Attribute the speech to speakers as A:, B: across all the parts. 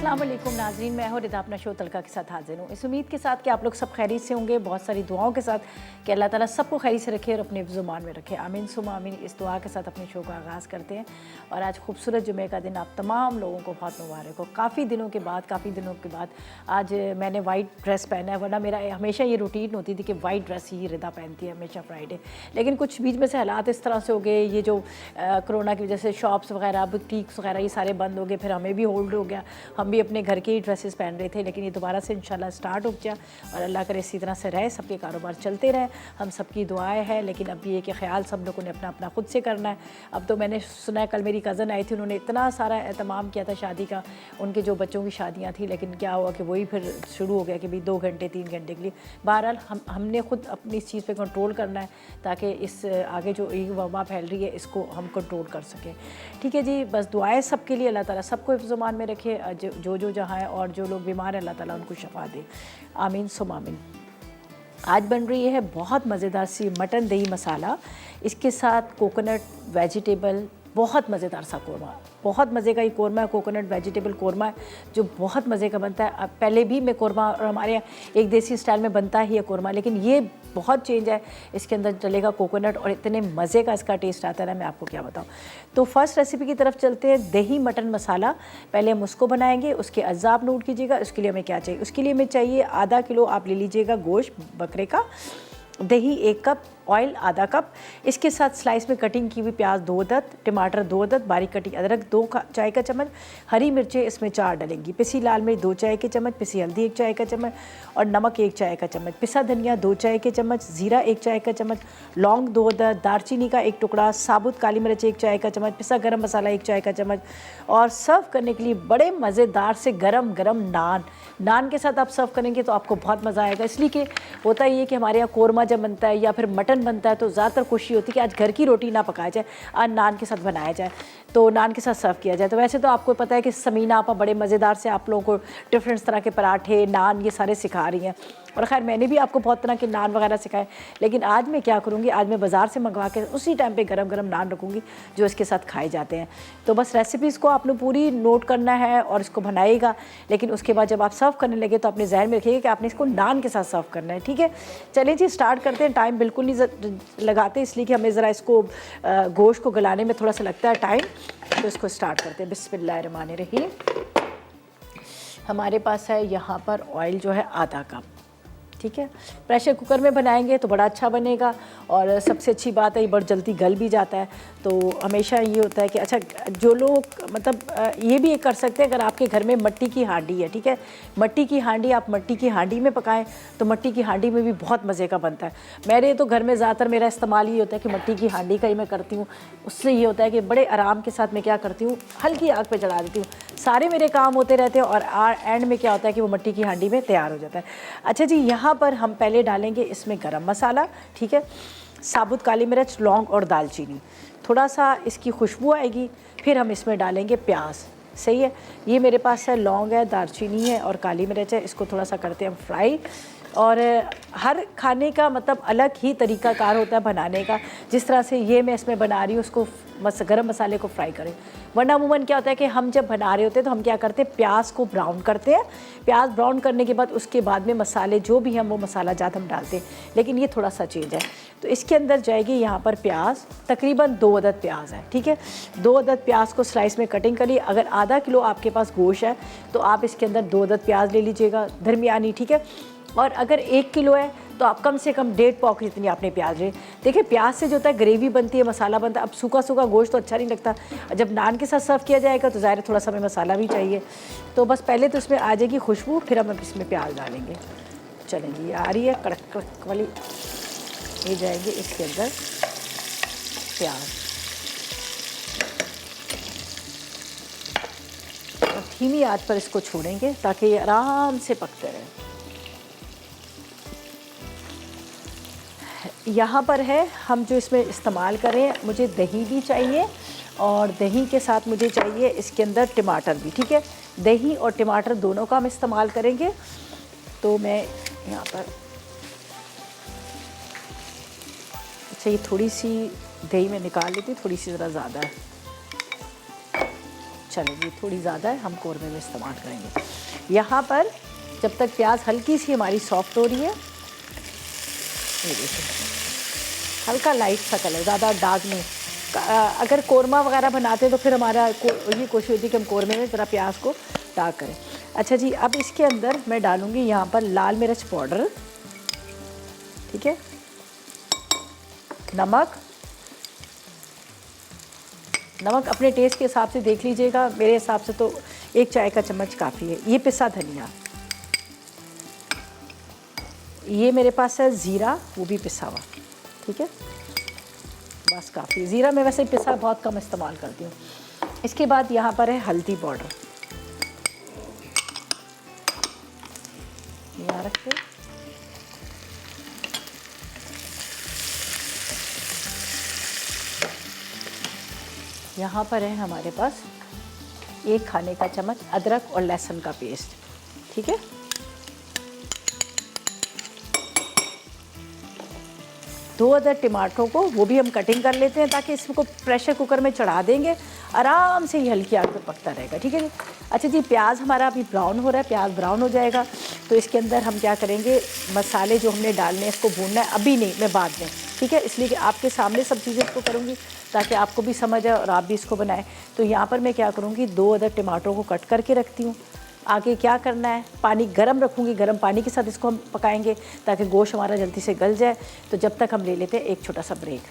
A: अस्सलाम वालेकुम नाज़रीन, मैं हूँ रिदा अपना शो तड़का के साथ हाजिर हूँ। इस उम्मीद के साथ कि आप लोग सब खैरियत से होंगे, बहुत सारी दुआओं के साथ कि अल्लाह ताला सबको खैरियत से रखे और अपने ज़ुबान में रखे। आमीन सुमा आमीन। इस दुआ के साथ अपने शो का आगाज़ करते हैं। और आज खूबसूरत जुमे का दिन आप तमाम लोगों को बहुत मुबारक हो। काफ़ी दिनों के बाद आज मैंने वाइट ड्रेस पहना है, वरना मेरा हमेशा ये रूटीन होती थी कि वाइट ड्रेस ही रिदा पहनती है हमेशा फ्राइडे। लेकिन कुछ बीच में से हालात इस तरह से हो गए, ये जो कोरोना की वजह से शॉप्स वगैरह, बुटीक्स वगैरह ये सारे बंद हो गए, फिर हमें भी होल्ड हो गया। हम भी अपने घर के ही ड्रेसेस पहन रहे थे, लेकिन ये दोबारा से इंशाल्लाह स्टार्ट हो गया और अल्लाह करे इसी तरह से रहे, सबके कारोबार चलते रहे, हम सबकी दुआएं हैं। लेकिन अब ये कि ख्याल सब लोगों ने अपना अपना खुद से करना है। अब तो मैंने सुना है, कल मेरी कज़न आई थी, उन्होंने इतना सारा एहतमाम किया था शादी का, उनके जो बच्चों की शादियाँ थी, लेकिन क्या हुआ कि वही फिर शुरू हो गया कि भाई 2 घंटे 3 घंटे के लिए। बहरहाल हमने ख़ुद अपनी इस चीज़ पर कंट्रोल करना है ताकि इस आगे जो वबा फैल रही है इसको हम कंट्रोल कर सकें। ठीक है जी, बस दुआएं सबके लिए, अल्लाह ताला सबको हिफ्ज़-ओ-मान में रखे, जो जहाँ है, और जो लोग बीमार हैं अल्लाह ताला उनको शफा दे। आमीन सुम आमीन। आज बन रही है बहुत मज़ेदार सी मटन दही मसाला, इसके साथ कोकोनट वेजिटेबल, बहुत मज़ेदार सा कोरमा, बहुत मज़े का ये कोरमा है, कोकोनट वेजिटेबल कोरमा है जो बहुत मज़े का बनता है। पहले भी मैं कोरमा, और हमारे यहाँ एक देसी स्टाइल में बनता ही है कोरमा, लेकिन ये बहुत चेंज है, इसके अंदर डलेगा कोकोनट और इतने मज़े का इसका टेस्ट आता है ना, मैं आपको क्या बताऊँ। तो फर्स्ट रेसिपी की तरफ चलते हैं। दही मटन मसाला, पहले हम उसको बनाएंगे, उसके अज्जा आप नोट कीजिएगा। उसके लिए हमें क्या चाहिए, उसके लिए हमें चाहिए आधा किलो आप ले लीजिएगा गोश्त बकरे का, दही 1 कप, ऑयल आधा कप, इसके साथ स्लाइस में कटिंग की हुई प्याज 2 अदद, टमाटर 2 अदद, बारीक कटिंग अदरक 2 चाय का चम्मच, हरी मिर्चें इसमें 4 डलेंगी, पिसी लाल मिर्च 2 चाय के चम्मच, पिसी हल्दी 1 चाय का चम्मच और नमक 1 चाय का चम्मच, पिसा धनिया 2 चाय के चम्मच, ज़ीरा 1 चाय का चम्मच, लौंग 2 अदद, दालचीनी का 1 टुकड़ा, साबुत काली मिर्च 1 चाय का चम्मच, पिसा गरम मसाला 1 चाय का चम्मच। और सर्व करने के लिए बड़े मज़ेदार से गरम गरम नान के साथ आप सर्व करेंगे तो आपको बहुत मज़ा आएगा। इसलिए कि होता ही है कि हमारे यहाँ कोरमा जब बनता है या फिर मटन बनता है तो ज़्यादातर कोशिश होती है कि आज घर की रोटी ना पकाया जाए, आज नान के साथ बनाया जाए, तो नान के साथ सर्व किया जाए। तो वैसे तो आपको पता है कि समीना आपा बड़े मज़ेदार से आप लोगों को डिफरेंट तरह के पराठे, नान ये सारे सिखा रही हैं, और ख़ैर मैंने भी आपको बहुत तरह के नान वगैरह सिखाए। लेकिन आज मैं क्या करूँगी, आज मैं बाज़ार से मंगवा के उसी टाइम पे गरम गरम नान रखूँगी जो इसके साथ खाए जाते हैं। तो बस रेसिपीज़ को आपने पूरी नोट करना है और इसको बनाइएगा, लेकिन उसके बाद जब आप सर्व करने लगे तो अपने जहन में रखिएगा कि आपने इसको नान के साथ सर्व करना है। ठीक है, चलिए जी स्टार्ट करते हैं। टाइम बिल्कुल नहीं लगाते, इसलिए कि हमें ज़रा इसको गोश्त को गलाने में थोड़ा सा लगता है टाइम, तो इसको स्टार्ट करते हैं। बिस्मिल्लाहिर्रहमानिर्रहीम। हमारे पास है यहाँ पर ऑयल जो है आधा कप। ठीक है, प्रेशर कुकर में बनाएंगे तो बड़ा अच्छा बनेगा, और सबसे अच्छी बात है ये बड़ा जल्दी गल भी जाता है। तो हमेशा ये होता है कि अच्छा, जो लोग मतलब ये भी कर सकते हैं, अगर आपके घर में मट्टी की हांडी है, ठीक है, मट्टी की हांडी, आप मट्टी की हांडी में पकाएं तो मट्टी की हांडी में भी बहुत मज़े का बनता है। मेरे तो घर में ज़्यादातर मेरा इस्तेमाल ये होता है कि मट्टी की हांडी का ही मैं करती हूँ। उससे ये होता है कि बड़े आराम के साथ मैं क्या करती हूँ, हल्की आग पर चढ़ा देती हूँ, सारे मेरे काम होते रहते हैं, और एंड में क्या होता है कि वो मट्टी की हांडी में तैयार हो जाता है। अच्छा जी, यहाँ पर हम पहले डालेंगे इसमें गरम मसाला, ठीक है, साबुत काली मिर्च, लौंग और दालचीनी, थोड़ा सा इसकी खुशबू आएगी। फिर हम इसमें डालेंगे प्याज, सही है, ये मेरे पास है लौंग है, दालचीनी है और काली मिर्च है। इसको थोड़ा सा करते हैं हम फ्राई। और हर खाने का मतलब अलग ही तरीक़ाकार होता है बनाने का। जिस तरह से ये मैं इसमें बना रही हूँ, उसको गरम मसाले को फ्राई करें, वरना अमूमन क्या होता है कि हम जब बना रहे होते हैं तो हम क्या करते हैं, प्याज को ब्राउन करते हैं, प्याज ब्राउन करने के बाद उसके बाद में मसाले जो भी हम वो मसाला जात हम डालते हैं। लेकिन ये थोड़ा सा चेंज है। तो इसके अंदर जाएगी यहाँ पर प्याज, तकरीबन 2 अदद प्याज है, ठीक है, 2 अदद प्याज को स्लाइस में कटिंग करिए। अगर आधा किलो आपके पास गोश्त है तो आप इसके अंदर 2 अदद प्याज ले लीजिएगा दरमियानी, ठीक है। और अगर 1 किलो है तो आप कम से कम 1.5 पाव जितनी आपने प्याज ले। देखिए प्याज से जो होता है ग्रेवी बनती है, मसाला बनता है। अब सूखा सूखा गोश्त तो अच्छा नहीं लगता, जब नान के साथ सर्व किया जाएगा तो ज़ाहिर थोड़ा सा हमें मसाला भी चाहिए। तो बस पहले तो इसमें आ जाएगी खुशबू, फिर हम इसमें प्याज डालेंगे। चलें जी, आ रही है कड़क कड़क वाली, ये जाएगी इसके अंदर प्याज, और धीमी आंच पर इसको छोड़ेंगे ताकि ये आराम से पकते रहे। यहाँ पर है हम जो इसमें इस्तेमाल करें, मुझे दही भी चाहिए और दही के साथ मुझे चाहिए इसके अंदर टमाटर भी, ठीक है, दही और टमाटर दोनों का हम इस्तेमाल करेंगे। तो मैं यहाँ पर, अच्छा ये थोड़ी सी दही में निकाल लेती हूँ, थोड़ी सी ज़रा ज़्यादा है। चलो ये थोड़ी ज़्यादा है, हम कौरमे में इस्तेमाल करेंगे। यहाँ पर जब तक प्याज हल्की सी हमारी सॉफ्ट हो रही है, ये देखिए हल्का लाइट सा कलर, ज़्यादा डार्क नहीं। अगर कौरमा वगैरह बनाते हैं तो फिर हमारा ये कोशिश होती है कि हम कौरमे में ज़रा प्याज को डार्क करें। अच्छा जी, अब इसके अंदर मैं डालूँगी यहाँ पर लाल मिर्च पाउडर, ठीक है, नमक अपने टेस्ट के हिसाब से देख लीजिएगा, मेरे हिसाब से तो 1 चाय का चम्मच काफ़ी है। ये पिसा धनिया, ये मेरे पास है ज़ीरा, वो भी पिसा हुआ, ठीक है, बस काफ़ी। ज़ीरा मैं वैसे पिसा बहुत कम इस्तेमाल करती हूँ। इसके बाद यहाँ पर है हल्दी पाउडर, यहाँ रखते, यहाँ पर है हमारे पास 1 खाने का चम्मच अदरक और लहसुन का पेस्ट, ठीक है। दो अदर टमाटरों को वो भी हम कटिंग कर लेते हैं ताकि इसको प्रेशर कुकर में चढ़ा देंगे, आराम से ये हल्की आग पे पकता रहेगा, ठीक है जी। अच्छा जी, प्याज हमारा अभी ब्राउन हो रहा है, प्याज ब्राउन हो जाएगा तो इसके अंदर हम क्या करेंगे, मसाले जो हमने डालने हैं इसको भूनना है, अभी नहीं, मैं बाद में, ठीक है, इसलिए कि आपके सामने सब चीज़ें इसको करूँगी ताकि आपको भी समझ आए और आप भी इसको बनाएं। तो यहाँ पर मैं क्या करूँगी, 2 अदर टमाटरों को कट करके रखती हूँ। आगे क्या करना है, पानी गर्म रखूँगी, गर्म पानी के साथ इसको हम पकाएंगे ताकि गोश्त हमारा जल्दी से गल जाए। तो जब तक हम ले लेते हैं एक छोटा सा ब्रेक।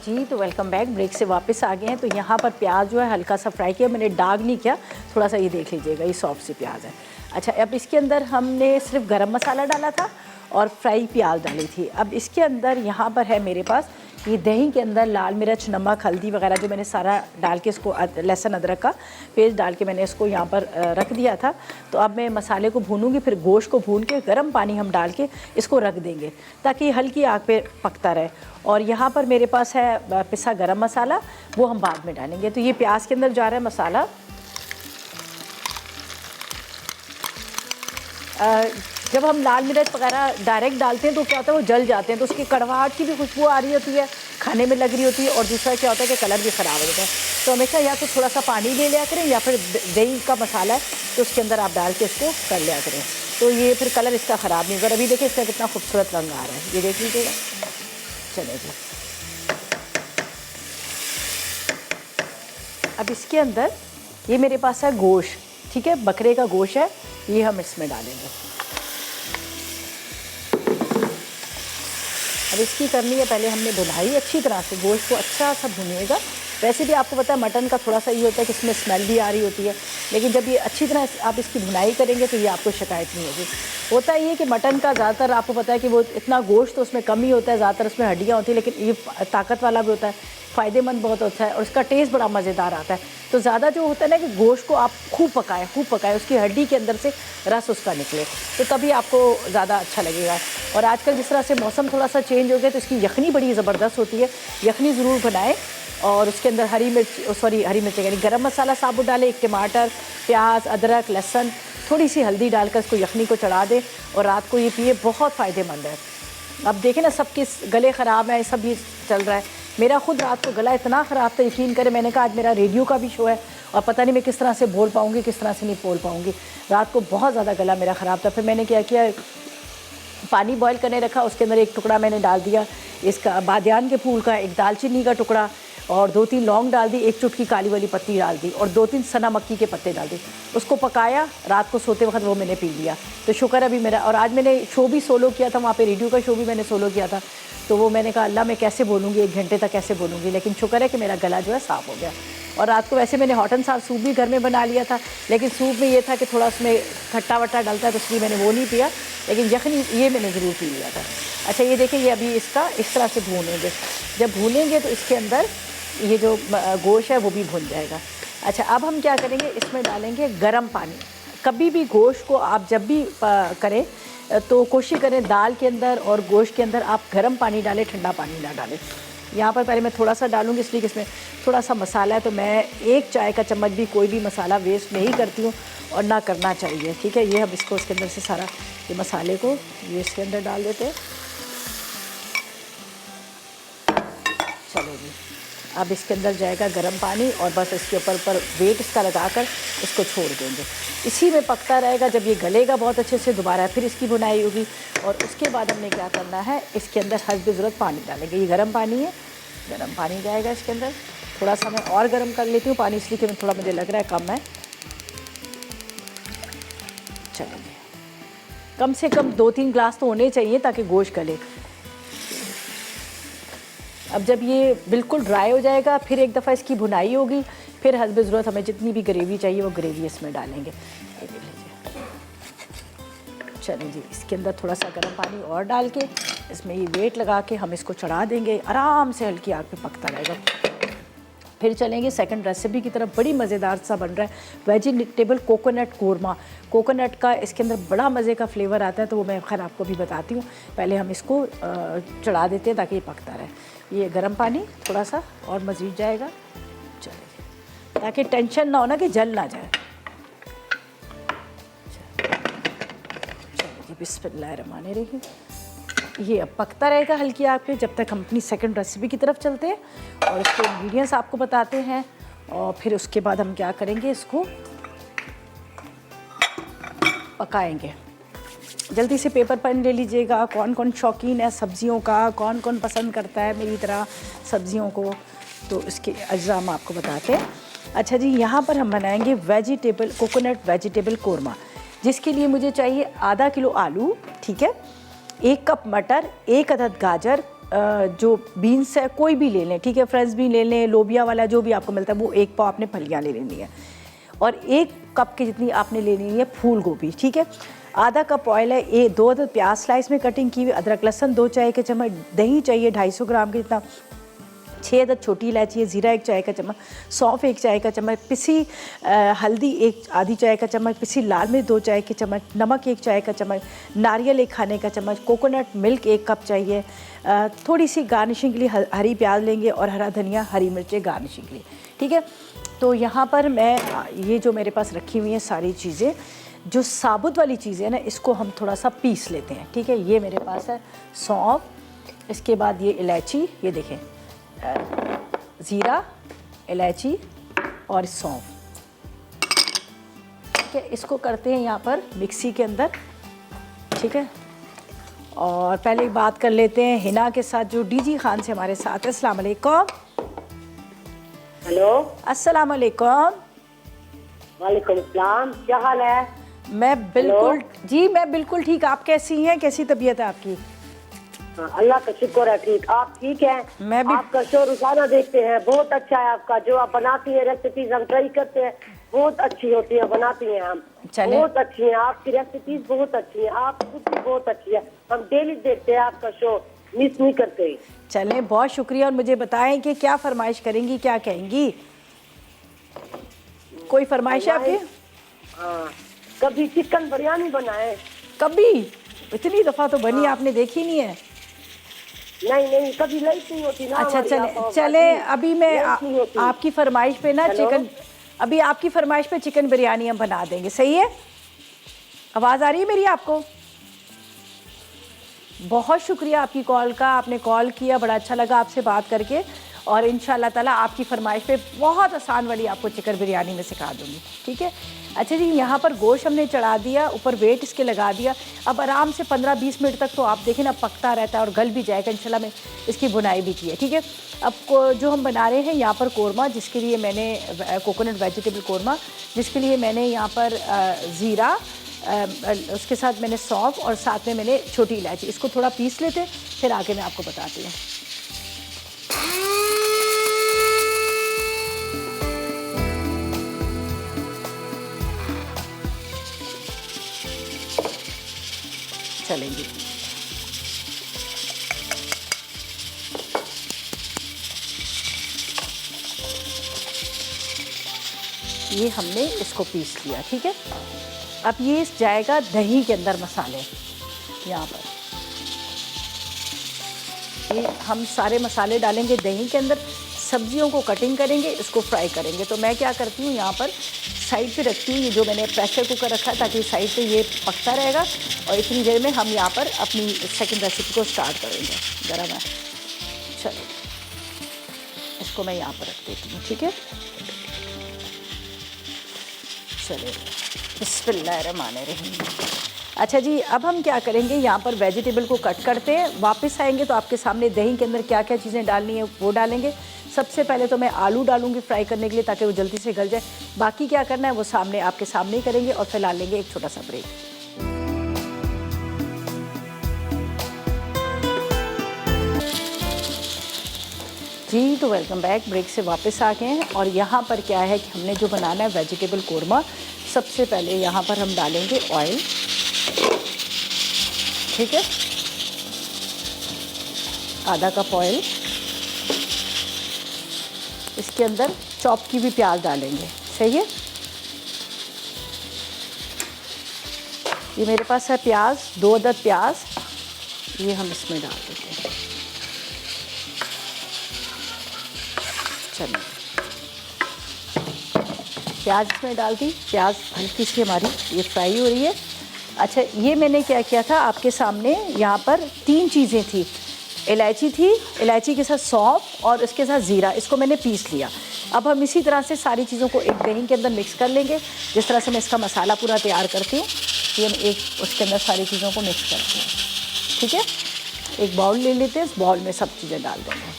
A: जी, तो वेलकम बैक, ब्रेक से वापस आ गए हैं। तो यहाँ पर प्याज जो है हल्का सा फ्राई किया, मैंने डाग नहीं किया, थोड़ा सा ये देख लीजिएगा, ये सॉफ्ट सी प्याज है। अच्छा, अब इसके अंदर हमने सिर्फ गरम मसाला डाला था और फ्राई प्याज डाली थी। अब इसके अंदर यहाँ पर है मेरे पास ये दही के अंदर लाल मिर्च, नमक, हल्दी वगैरह जो मैंने सारा डाल के इसको, लहसुन अदरक का पेस्ट डाल के मैंने इसको यहाँ पर रख दिया था। तो अब मैं मसाले को भूनूंगी, फिर गोश्त को भून के गर्म पानी हम डाल के इसको रख देंगे ताकि हल्की आग पे पकता रहे। और यहाँ पर मेरे पास है पिसा गरम मसाला, वो हम बाद में डालेंगे। तो ये प्याज के अंदर जा रहा है मसाला। जब हम लाल मिर्च वगैरह डायरेक्ट डालते हैं तो क्या होता है, वो जल जाते हैं, तो उसकी कड़वाहट की भी खुशबू आ रही होती है, खाने में लग रही होती है, और दूसरा क्या होता है कि कलर भी ख़राब हो जाता है। तो हमेशा या तो थोड़ा सा पानी ले लिया करें या फिर दही का मसाला है तो उसके अंदर आप डाल के इसको कर लिया करें, तो ये फिर कलर इसका ख़राब नहीं होगा। अभी देखिए इसका कितना खूबसूरत रंग आ रहा है, ये देख लीजिएगा। चलिए जी, अब इसके अंदर ये मेरे पास है गोश्त, ठीक है, बकरे का गोश्त है, ये हम इसमें डालेंगे। अब इसकी करनी है, पहले हमने भुनाई अच्छी तरह से, गोश्त को अच्छा सा भुनिएगा। वैसे भी आपको पता है मटन का थोड़ा सा ये होता है कि इसमें स्मेल भी आ रही होती है, लेकिन जब ये अच्छी तरह आप इसकी भुनाई करेंगे तो ये आपको शिकायत नहीं होगी। होता ये कि मटन का ज़्यादातर आपको पता है कि वो इतना गोश्त तो उसमें कम ही होता है, ज़्यादातर उसमें हड्डियाँ होती हैं, लेकिन ये ताकत वाला भी होता है, फ़ायदेमंद बहुत होता है और इसका टेस्ट बड़ा मज़ेदार आता है। तो ज़्यादा जो होता है ना कि गोश्त को आप खूब पकाएं, उसकी हड्डी के अंदर से रस उसका निकले, तो तभी आपको ज़्यादा अच्छा लगेगा। और आजकल जिस तरह से मौसम थोड़ा सा चेंज हो गया तो इसकी यखनी बड़ी ज़बरदस्त होती है, यखनी ज़रूर बनाएं। और उसके अंदर हरी मिर्च यानी गरम मसाला साबुत डालें, 1 टमाटर, प्याज, अदरक, लहसुन, थोड़ी सी हल्दी डालकर इसको यखनी को चढ़ा दें और रात को ये पिए, बहुत फ़ायदेमंद है। अब देखें ना, सबके गले ख़राब है, सब ये चल रहा है। मेरा खुद रात को गला इतना ख़राब था, यकीन करें, मैंने कहा आज मेरा रेडियो का भी शो है और पता नहीं मैं किस तरह से बोल पाऊँगी, किस तरह से नहीं बोल पाऊँगी। रात को बहुत ज़्यादा गला मेरा ख़राब था। फिर मैंने क्या किया, पानी बॉईल करने रखा, उसके अंदर 1 टुकड़ा मैंने डाल दिया इसका बादियान के फूल का, 1 दालचीनी का टुकड़ा और 2-3 लौंग डाल दी, 1 चुटकी काली वाली पत्ती डाल दी और 2-3 सना मक्की के पत्ते डाल दी। उसको पकाया, रात को सोते वक्त वो मैंने पी लिया। तो शुक्र अभी मेरा, और आज मैंने शो भी सोलो किया था, वहाँ पे रेडियो का शो भी मैंने सोलो किया था। तो वो मैंने कहा अल्लाह मैं कैसे बोलूँगी, 1 घंटे तक कैसे बोलूँगी, लेकिन शुक्र है कि मेरा गला जो है साफ़ हो गया। और रात को वैसे मैंने हॉट एंड साफ सूप भी घर में बना लिया था, लेकिन सूप में ये था कि थोड़ा उसमें खट्टा वट्टा डलता है, तो इसलिए मैंने वो नहीं पिया, लेकिन यखनी ये मैंने ज़रूर पी लिया था। अच्छा, ये देखिए, ये अभी इसका इस तरह से भूनेंगे। जब भूनेंगे तो इसके अंदर ये जो गोश्त है वो भी भुन जाएगा। अच्छा, अब हम क्या करेंगे, इसमें डालेंगे गर्म पानी। कभी भी गोश्त को आप जब भी करें तो कोशिश करें दाल के अंदर और गोश्त के अंदर आप गर्म पानी डालें, ठंडा पानी ना डालें। यहाँ पर पहले मैं थोड़ा सा डालूँगी इसलिए कि इसमें थोड़ा सा मसाला है, तो मैं 1 चाय का चम्मच भी कोई भी मसाला वेस्ट नहीं करती हूँ और ना करना चाहिए, ठीक है। ये हम इसको इसके अंदर से सारा ये मसाले को ये इसके अंदर डाल देते हैं। चलो जी, अब इसके अंदर जाएगा गर्म पानी और बस इसके ऊपर वेट इसका लगाकर इसको छोड़ देंगे। इसी में पकता रहेगा। जब ये गलेगा बहुत अच्छे से, दोबारा फिर इसकी भुनाई होगी। और उसके बाद हमने क्या करना है, इसके अंदर हस्ब ज़रूरत पानी डालेंगे। ये गर्म पानी है, गर्म पानी जाएगा इसके अंदर। थोड़ा सा मैं और गर्म कर लेती हूँ पानी, इसलिए कि थोड़ा मुझे लग रहा है कम है। चलिए, कम से कम 2-3 ग्लास तो होने चाहिए ताकि गोश्त गले। अब जब ये बिल्कुल ड्राई हो जाएगा, फिर एक दफ़ा इसकी भुनाई होगी, फिर हस्ब ज़रूरत हमें जितनी भी ग्रेवी चाहिए वो ग्रेवी इसमें डालेंगे। ये देख लीजिए। चलिए जी, इसके अंदर थोड़ा सा गर्म पानी और डाल के इसमें ये वेट लगा के हम इसको चढ़ा देंगे। आराम से हल्की आग पे पकता रहेगा। फिर चलेंगे सेकंड रेसिपी की तरफ। बड़ी मज़ेदार सा बन रहा है वेजिटेबल कोकोनट कोरमा। कोकोनट का इसके अंदर बड़ा मज़े का फ्लेवर आता है, तो वो मैं खैर आपको भी बताती हूँ। पहले हम इसको चढ़ा देते हैं ताकि ये पकता रहे। ये गर्म पानी थोड़ा सा और मज़ीद जाएगा, चलिए, ताकि टेंशन ना हो ना कि जल ना जाए। चलिए जी, बिस्मिल्लाहिर्रहमानिर्रहीम। ये अब पकता रहेगा हल्की आग पे जब तक हम अपनी सेकंड रेसिपी की तरफ चलते हैं और इसके इंग्रेडिएंट्स आपको बताते हैं। और फिर उसके बाद हम क्या करेंगे, इसको पकाएंगे। जल्दी से पेपर पेन ले लीजिएगा। कौन कौन शौकीन है सब्जियों का, कौन कौन पसंद करता है मेरी तरह सब्जियों को, तो इसके अज्जा हम आपको बताते हैं। अच्छा जी, यहाँ पर हम बनाएंगे वेजिटेबल कोकोनट वेजिटेबल कोरमा, जिसके लिए मुझे चाहिए आधा किलो आलू, ठीक है, 1 कप मटर, 1 अदद गाजर, जो बीन्स है कोई भी ले लें, ठीक है, फ्रेंच भी ले लें, लोबिया वाला जो भी आपको मिलता है वो 1 पाव आपने फलियाँ ले लेनी है। और 1 कप की जितनी आपने ले लेनी है फूल गोभी, ठीक है। आधा कप ऑयल है, 2 अदद प्याज स्लाइस में कटिंग की हुई, अदरक लहसुन 2 चाय के चम्मच, दही चाहिए 250 ग्राम के जितना, 6 अदद छोटी इलायची है, ज़ीरा 1 चाय का चम्मच, सौंफ 1 चाय का चम्मच, पिसी हल्दी 1 आधी चाय का चम्मच, पिसी लाल मिर्च 2 चाय के चम्मच, नमक 1 चाय का चम्मच, नारियल 1 खाने का चम्मच, कोकोनट मिल्क 1 कप चाहिए, थोड़ी सी गार्निशिंग के लिए हरी प्याज लेंगे और हरा धनिया, हरी मिर्चें गार्निशिंग के लिए, ठीक है। तो यहाँ पर मैं ये जो मेरे पास रखी हुई हैं सारी चीज़ें, जो साबुत वाली चीज़ें हैं ना, इसको हम थोड़ा सा पीस लेते हैं, ठीक है। ये मेरे पास है सौंफ, इसके बाद ये इलायची, ये देखें, ज़ीरा, इलायची और सौंफ, ठीक है। इसको करते हैं यहाँ पर मिक्सी के अंदर, ठीक है। और पहले एक बात कर लेते हैं हिना के साथ जो डीजी खान से हमारे साथ है। अस्सलाम वालेकुम।
B: हेलो,
A: अस्सलाम वालेकुम।
B: वालेकुम सलाम, क्या हाल है?
A: मैं बिल्कुल जी, मैं बिल्कुल ठीक। आप कैसी हैं, कैसी तबीयत है आपकी?
B: अल्लाह का शुक्र है, ठीक। आप ठीक हैं?
A: मैं भी।
B: आपका शो रोजाना देखते हैं, बहुत अच्छा है आपका, जो आप बनाती हैं रेसिपीज हम ट्राई करते हैं, बहुत अच्छी होती है, बनाती हैं हम, बहुत अच्छी है आपकी रेसिपीज, बहुत अच्छी है, आप खुद भी बहुत अच्छी है, हम डेली देखते हैं आपका शो, मिस नहीं करते।
A: चलें, बहुत शुक्रिया। और मुझे बताएं कि क्या फरमाइश करेंगी, क्या कहेंगी, कोई फरमाइश है आपकी?
B: हाँ, कभी चिकन बिरयानी बनाए?
A: कभी? इतनी दफ़ा तो बनी, आपने देखी नहीं है?
B: नहीं, कभी लाइट नहीं होती ना।
A: अच्छा, चले अभी मैं आपकी फरमाइश पे ना चिकन, अभी आपकी फरमाइश पे चिकन बिरयानी हम बना देंगे, सही है? आवाज़ आ रही है मेरी आपको? बहुत शुक्रिया आपकी कॉल का, आपने कॉल किया, बड़ा अच्छा लगा आपसे बात करके। और इंशाल्लाह ताला आपकी फरमाइश पे बहुत आसान वाली आपको चिकन बिरयानी में सिखा दूँगी, ठीक है। अच्छा जी, यहाँ पर गोश्त हमने चढ़ा दिया, ऊपर वेट इसके लगा दिया। अब आराम से 15-20 मिनट तक तो आप देखें ना पकता रहता है और गल भी जाएगा इंशाल्लाह। में इसकी बुनाई भी की है, ठीक है। अब जो हम बना रहे हैं यहाँ पर कोरमा, जिसके लिए मैंने कोकोनट वेजिटेबल कोरमा, जिसके लिए मैंने यहाँ पर ज़ीरा, उसके साथ मैंने सौंफ और साथ में मैंने छोटी इलायची, इसको थोड़ा पीस लेते, फिर आगे मैं आपको बताती हूँ। चलेंगे, ये हमने इसको पीस लिया, ठीक है। अब ये जाएगा दही के अंदर मसाले। यहाँ पर ये हम सारे मसाले डालेंगे दही के अंदर, सब्जियों को कटिंग करेंगे, इसको फ्राई करेंगे। तो मैं क्या करती हूँ, यहाँ पर साइड पे रखती हूँ, ये जो मैंने प्रेशर कुकर रखा है ताकि साइड पे ये पकता रहेगा। और इतनी देर में हम यहाँ पर अपनी सेकंड रेसिपी को स्टार्ट करेंगे। गरम है, चलो। इसको मैं यहाँ पर रख देती हूँ, ठीक है। चलिए, बिस्मिल्लाहिर्रहमानिर्रहीम। अच्छा जी, अब हम क्या करेंगे, यहाँ पर वेजिटेबल को कट करते हैं। वापस आएंगे तो आपके सामने दही के अंदर क्या क्या चीज़ें डालनी है वो डालेंगे। सबसे पहले तो मैं आलू डालूंगी फ्राई करने के लिए, ताकि वो जल्दी से गल जाए। बाकी क्या करना है वो सामने आपके सामने ही करेंगे। और फिलहाल लेंगे एक छोटा सा ब्रेक। जी तो वेलकम बैक। ब्रेक से वापस आ गए हैं और यहाँ पर क्या है कि हमने जो बनाना है वेजिटेबल कोरमा। सबसे पहले यहाँ पर हम डालेंगे ऑयल, ठीक है, आधा कप ऑयल। इसके अंदर चॉप की भी प्याज डालेंगे, सही है। ये मेरे पास है प्याज, 2 अदद प्याज, ये हम इसमें डाल देते हैं। चलिए, प्याज इसमें डाल दी। प्याज हल्की सी हमारी ये फ्राई हो रही है। अच्छा, ये मैंने क्या किया था आपके सामने, यहाँ पर 3 चीज़ें थी। इलायची थी, इलायची के साथ सौंफ और इसके साथ ज़ीरा, इसको मैंने पीस लिया। अब हम इसी तरह से सारी चीज़ों को एक दही के अंदर मिक्स कर लेंगे। जिस तरह से मैं इसका मसाला पूरा तैयार करती हूँ, ये हम एक उसके अंदर सारी चीज़ों को मिक्स करते हैं, ठीक है। एक बाउल ले लेते हैं, इस बाउल में सब चीज़ें डाल देंगे।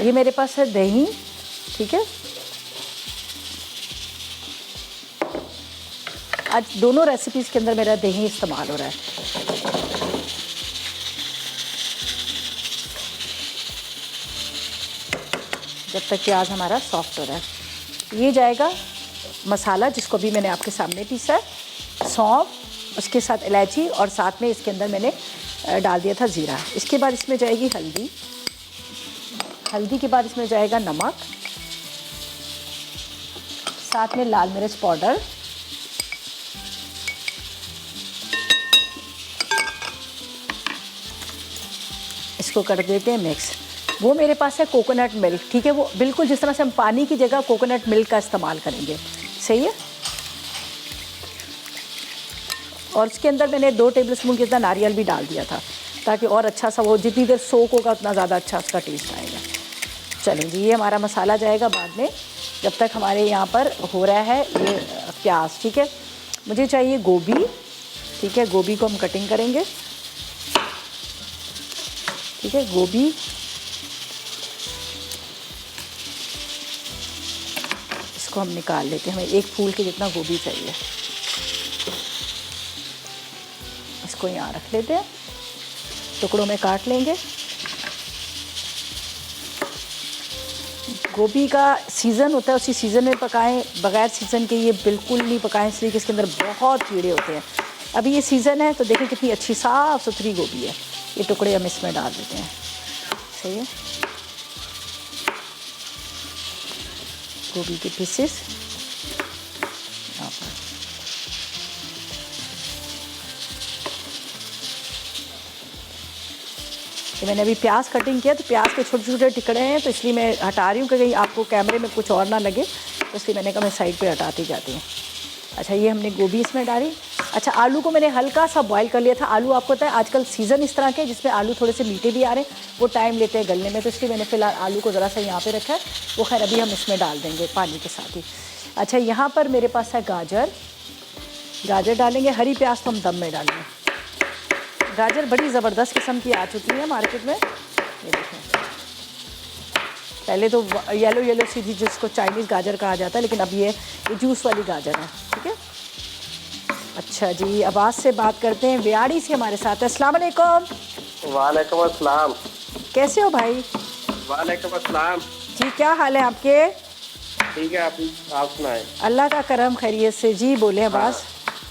A: ये मेरे पास है दही, ठीक है। आज दोनों रेसिपीज़ के अंदर मेरा दही इस्तेमाल हो रहा है। जब तक प्याज हमारा सॉफ्ट हो रहा है, ये जाएगा मसाला जिसको भी मैंने आपके सामने पीसा है, सौंफ, उसके साथ इलायची और साथ में इसके अंदर मैंने डाल दिया था ज़ीरा। इसके बाद इसमें जाएगी हल्दी, हल्दी के बाद इसमें जाएगा नमक, साथ में लाल मिर्च पाउडर, इसको कर देते हैं मिक्स। वो मेरे पास है कोकोनट मिल्क, ठीक है, वो बिल्कुल जिस तरह से हम पानी की जगह कोकोनट मिल्क का इस्तेमाल करेंगे, सही है। और इसके अंदर मैंने 2 टेबलस्पून जितना नारियल भी डाल दिया था, ताकि और अच्छा सा वो जितनी देर सोक होगा उतना ज़्यादा अच्छा उसका टेस्ट आएगा। चलें जी, ये हमारा मसाला जाएगा बाद में। जब तक हमारे यहाँ पर हो रहा है ये प्याज, ठीक है। मुझे चाहिए गोभी, ठीक है, गोभी को हम कटिंग करेंगे, ठीक है। गोभी, इसको हम निकाल लेते हैं, हमें 1 फूल के जितना गोभी चाहिए। इसको यहाँ रख लेते हैं, टुकड़ों में काट लेंगे। गोभी का सीज़न होता है, उसी सीज़न में पकाएं, बगैर सीज़न के ये बिल्कुल नहीं पकाएं, इसलिए कि इसके अंदर बहुत कीड़े होते हैं। अभी ये सीज़न है तो देखिए कितनी अच्छी साफ़ सुथरी गोभी है। ये टुकड़े हम इसमें डाल देते हैं, सही है। गोभी के पीसेस यहाँ पर, तो मैंने अभी प्याज कटिंग किया, तो प्याज के छोटे छोटे टुकड़े हैं, तो इसलिए मैं हटा रही हूँ कि कहीं आपको कैमरे में कुछ और ना लगे, तो इसलिए मैंने कहा मैं साइड पे हटाती जाती हूँ। अच्छा, ये हमने गोभी इसमें डाली। अच्छा, आलू को मैंने हल्का सा बॉईल कर लिया था। आलू आपको पता है आजकल सीज़न इस तरह के जिसमें आलू थोड़े से मीठे भी आ रहे हैं, वो टाइम लेते हैं गलने में, तो इसलिए मैंने फ़िलहाल आलू को ज़रा सा यहाँ पे रखा है। वो खैर अभी हम इसमें डाल देंगे पानी के साथ ही। अच्छा, यहाँ पर मेरे पास है गाजर, गाजर डालेंगे। हरी प्याज तो हम दम में डालेंगे। गाजर बड़ी ज़बरदस्त किस्म की आ चुकी है मार्केट में, ये देखें। पहले तो येलो येलो सी थी जिसको चाइनीज़ गाजर कहा जाता है, लेकिन अब ये जूस वाली गाजर है, ठीक है। अच्छा जी, आवाज़ से बात करते हैं, व्याड़ी से हमारे साथ है। अस्सलाम वालेकुम।
C: वालेकुम अस्सलाम।
A: कैसे हो भाई?
C: वालेकुम अस्सलाम
A: जी, क्या हाल है आपके?
C: ठीक है, आप सुनाएं।
A: अल्लाह का करम खैरियत से जी, बोले आवाज़।